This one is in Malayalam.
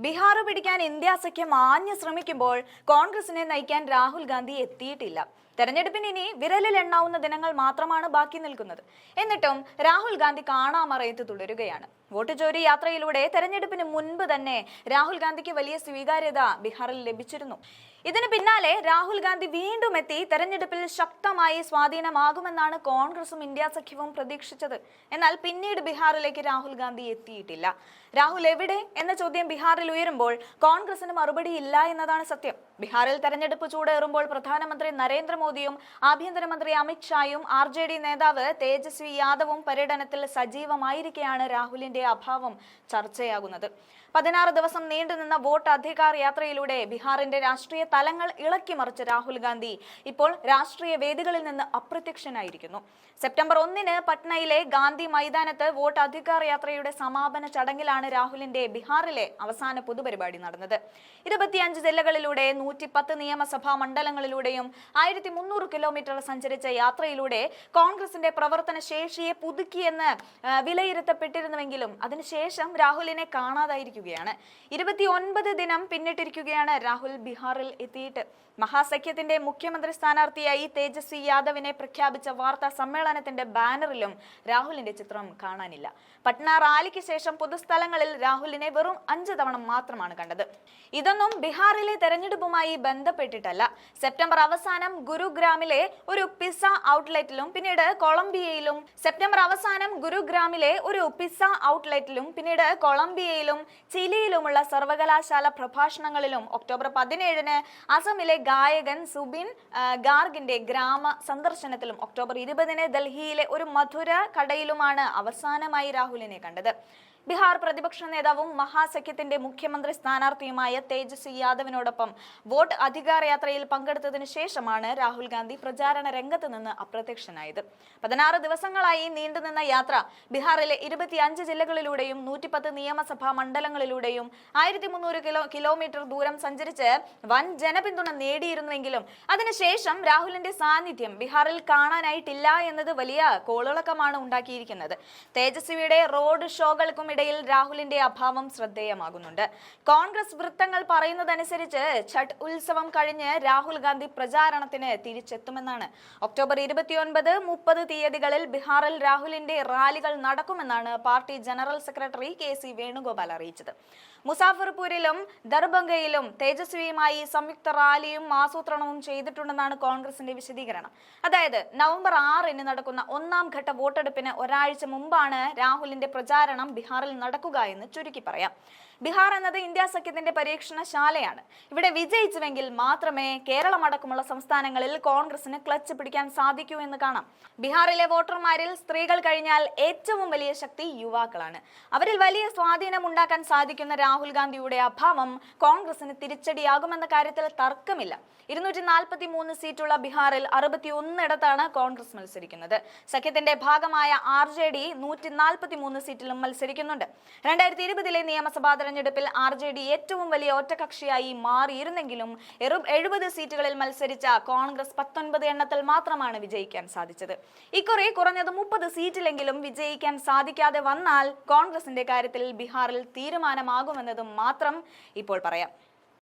ബീഹാർ പിടിക്കാൻ ഇന്ത്യ സഖ്യം ആഞ്ഞു ശ്രമിക്കുമ്പോൾ കോൺഗ്രസിനെ നയിക്കാൻ രാഹുൽ ഗാന്ധി എത്തിയിട്ടില്ല. തെരഞ്ഞെടുപ്പിന് ഇനി വിരലിൽ എണ്ണാവുന്ന ദിനങ്ങൾ മാത്രമാണ് ബാക്കി നിൽക്കുന്നത്. എന്നിട്ടും രാഹുൽ ഗാന്ധി കാണാമറയത്ത് തുടരുകയാണ്. വോട്ട് ചോരി യാത്രയിലൂടെ തെരഞ്ഞെടുപ്പിന് മുൻപ് തന്നെ രാഹുൽ ഗാന്ധിക്ക് വലിയ സ്വീകാര്യത ബീഹാറിൽ ലഭിച്ചിരുന്നു. ഇതിന് പിന്നാലെ രാഹുൽ ഗാന്ധി വീണ്ടും എത്തി തെരഞ്ഞെടുപ്പിൽ ശക്തമായി സ്വാധീനമാകുമെന്നാണ് കോൺഗ്രസും ഇന്ത്യ സഖ്യവും പ്രതീക്ഷിച്ചത്. എന്നാൽ പിന്നീട് ബീഹാറിലേക്ക് രാഹുൽ ഗാന്ധി എത്തിയിട്ടില്ല. രാഹുൽ എവിടെ എന്ന ചോദ്യം ബീഹാറിൽ ഉയരുമ്പോൾ കോൺഗ്രസിന് മറുപടി ഇല്ല എന്നതാണ് സത്യം. ബീഹാറിൽ തെരഞ്ഞെടുപ്പ് ചൂടേറുമ്പോൾ പ്രധാനമന്ത്രി നരേന്ദ്രമോദിയും ആഭ്യന്തരമന്ത്രി അമിത് ഷായും RJD നേതാവ് തേജസ്വി യാദവും പര്യടനത്തിൽ സജീവമായിരിക്കെയാണ് രാഹുലിന്റെ അഭാവം ചർച്ചയാകുന്നത്. 16 ദിവസം നീണ്ടുനിന്ന വോട്ട് അധികാർ യാത്രയിലൂടെ ബീഹാറിന്റെ രാഷ്ട്രീയ തലങ്ങൾ ഇളക്കിമറിച്ച രാഹുൽ ഗാന്ധി ഇപ്പോൾ രാഷ്ട്രീയ വേദികളിൽ നിന്ന് അപ്രത്യക്ഷനായിരിക്കുന്നു. സെപ്റ്റംബർ 1-ന് പട്നയിലെ ഗാന്ധി മൈതാനത്ത് വോട്ട് അധികാർ യാത്രയുടെ സമാപന ചടങ്ങിലാണ് രാഹുലിന്റെ ബീഹാറിലെ അവസാന പൊതുപരിപാടി നടന്നത്. 25 ജില്ലകളിലൂടെ 110 നിയമസഭാ മണ്ഡലങ്ങളിലൂടെയും 1300 കിലോമീറ്റർ സഞ്ചരിച്ച യാത്രയിലൂടെ കോൺഗ്രസിന്റെ പ്രവർത്തന ശേഷിയെ പുതുക്കിയെന്ന് വിലയിരുത്തപ്പെട്ടിരുന്നുവെങ്കിലും അതിനുശേഷം രാഹുലിനെ കാണാതായിരിക്കുകയാണ്. 29 ദിനം പിന്നിട്ടിരിക്കുകയാണ് രാഹുൽ ബീഹാറിൽ എത്തിയിട്ട്. മഹാസഖ്യത്തിന്റെ മുഖ്യമന്ത്രി സ്ഥാനാർത്ഥിയായി തേജസ്വി യാദവിനെ പ്രഖ്യാപിച്ച വാർത്താ സമ്മേളനത്തിന്റെ ബാനറിലും രാഹുലിന്റെ ചിത്രം കാണാനില്ല. പട്ന റാലിക്ക് ശേഷം പൊതുസ്ഥലങ്ങളിൽ രാഹുലിനെ വെറും 5 തവണ മാത്രമാണ് കണ്ടത്. ഇതൊന്നും ബീഹാറിലെ തെരഞ്ഞെടുപ്പുമായി ബന്ധപ്പെട്ടിട്ടല്ല. സെപ്റ്റംബർ അവസാനം ഗുരുഗ്രാമിലെ ഒരു പിസ്സ ഔട്ട്ലെറ്റിലും പിന്നീട് കൊളംബിയയിലും ചിലിയിലുമുള്ള സർവകലാശാല പ്രഭാഷണങ്ങളിലും ഒക്ടോബർ 17-ന് അസമിലെ ഗായകൻ സുബിൻ ഗാർഗിന്റെ ഗ്രാമ സന്ദർശനത്തിലും ഒക്ടോബർ 20-ന് ഡൽഹിയിലെ ഒരു മധുര കടയിലുമാണ് അവസാനമായി രാഹുലിനെ കണ്ടത്. ബീഹാർ പ്രതിപക്ഷ നേതാവും മഹാസഖ്യത്തിന്റെ മുഖ്യമന്ത്രി സ്ഥാനാർത്ഥിയുമായ തേജസ്വി യാദവിനോടൊപ്പം വോട്ട് അധികാർ യാത്രയിൽ പങ്കെടുത്തതിനു ശേഷമാണ് രാഹുൽ ഗാന്ധി പ്രചാരണ രംഗത്ത് നിന്ന് അപ്രത്യക്ഷനായത്. 16 ദിവസങ്ങളായി നീണ്ടുനിന്ന യാത്ര ബീഹാറിലെ 25 ജില്ലകളിലൂടെയും 110 നിയമസഭാ മണ്ഡലങ്ങളിലൂടെയും 1300 കിലോമീറ്റർ ദൂരം സഞ്ചരിച്ച് വൻ ജനപിന്തുണ നേടിയിരുന്നുവെങ്കിലും അതിനുശേഷം രാഹുലിന്റെ സാന്നിധ്യം ബീഹാറിൽ കാണാനായിട്ടില്ല എന്നത് വലിയ കോളിളക്കമാണ് ഉണ്ടാക്കിയിരിക്കുന്നത്. തേജസ്വിയുടെ റോഡ് ഷോകൾക്കും ഇടയിൽ രാഹുലിന്റെ അഭാവം ശ്രദ്ധേയമാകുന്നുണ്ട്. കോൺഗ്രസ് വൃത്തങ്ങൾ പറയുന്നതനുസരിച്ച് ഛഠ് ഉത്സവം കഴിഞ്ഞ് രാഹുൽ ഗാന്ധി പ്രചാരണത്തിന് തിരിച്ചെത്തുമെന്നാണ്. ഒക്ടോബർ 29-30 തീയതികളിൽ ബീഹാറിൽ രാഹുലിന്റെ റാലികൾ നടക്കുമെന്നാണ് party general secretary KC Venugopal അറിയിച്ചത്. മുസാഫർപൂരിലും ദർഭംഗയിലും തേജസ്വിയുമായി സംയുക്ത റാലിയും ആസൂത്രണവും ചെയ്തിട്ടുണ്ടെന്നാണ് കോൺഗ്രസിന്റെ വിശദീകരണം. അതായത് നവംബർ 6-ന് നടക്കുന്ന 1-ാം ഘട്ട വോട്ടെടുപ്പിന് ഒരാഴ്ച മുമ്പാണ് രാഹുലിന്റെ പ്രചാരണം ബീഹാറിൽ നടക്കുക എന്ന് ചുരുക്കി പറയാം. ബീഹാർ എന്നത് ഇന്ത്യ സഖ്യത്തിന്റെ പരീക്ഷണശാലയാണ്. ഇവിടെ വിജയിച്ചുവെങ്കിൽ മാത്രമേ കേരളമടക്കമുള്ള സംസ്ഥാനങ്ങളിൽ കോൺഗ്രസിന് ക്ലച്ച് പിടിക്കാൻ സാധിക്കൂ എന്ന് കാണാം. ബീഹാറിലെ വോട്ടർമാരിൽ സ്ത്രീകൾ കഴിഞ്ഞാൽ ഏറ്റവും വലിയ ശക്തി യുവാക്കളാണ്. അവരിൽ വലിയ സ്വാധീനം ഉണ്ടാക്കാൻ സാധിക്കുന്ന രാഹുൽ ഗാന്ധിയുടെ അഭാവം കോൺഗ്രസിന് തിരിച്ചടിയാകുമെന്ന കാര്യത്തിൽ തർക്കമില്ല. 243 സീറ്റുള്ള ബീഹാറിൽ 61 ഇടത്താണ് കോൺഗ്രസ് മത്സരിക്കുന്നത്. സഖ്യത്തിന്റെ ഭാഗമായ RJD 143 സീറ്റിലും മത്സരിക്കുന്നുണ്ട്. 2020-ലെ നിയമസഭാ തെരഞ്ഞെടുപ്പിൽ RJD ഏറ്റവും വലിയ ഒറ്റകക്ഷിയായി മാറിയിരുന്നെങ്കിലും 70 സീറ്റുകളിൽ മത്സരിച്ച കോൺഗ്രസ് 19 എണ്ണത്തിൽ മാത്രമാണ് വിജയിക്കാൻ സാധിച്ചത്. ഇക്കുറി കുറഞ്ഞത് 30 സീറ്റിലെങ്കിലും വിജയിക്കാൻ സാധിക്കാതെ വന്നാൽ കോൺഗ്രസിന്റെ കാര്യത്തിൽ ബീഹാറിൽ തീരുമാനമാകുമെന്നതും മാത്രം ഇപ്പോൾ പറയാം.